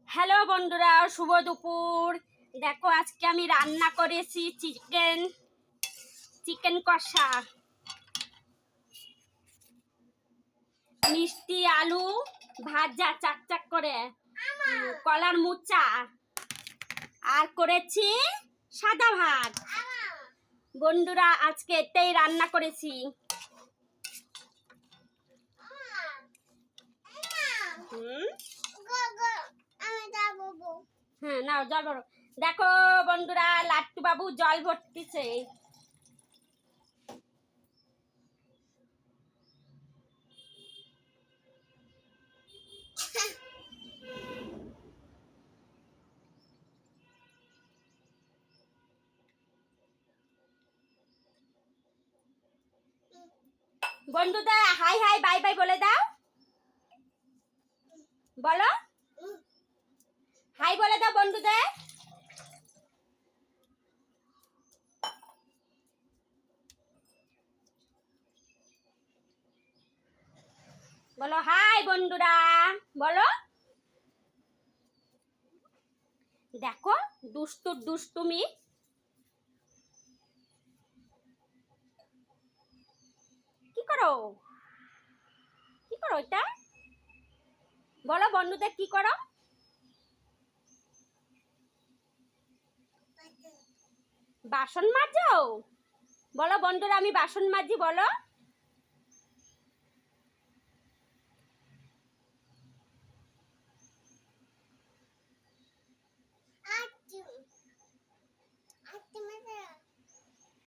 Hello বন্ধুরা, শুভ দুপুর। দেখো আজকে আমি রান্না করেছি চিকেন কষা, মিষ্টি আলু ভাজা চাক করে, কলার মোচা, আর করেছি সাদা ভাত। বন্ধুরা আজকে এটাই রান্না করেছি। হ্যাঁ নাও জল ভরো। দেখো বন্ধুরা, লাট্টু বাবু জল ভরতেছে। বন্ধুদের হাই হাই বাই বাই বলে দাও, বলো হাই বলে দাও বন্ধুদের। বলো হাই বন্ধুরা, বলো। দেখো দুষ্টুমি। কি করো এটা, বলো বন্ধুদের কি করো। বাসন মাজো, বলো বন্ধুরা আমি বাসন মাজি, বলো।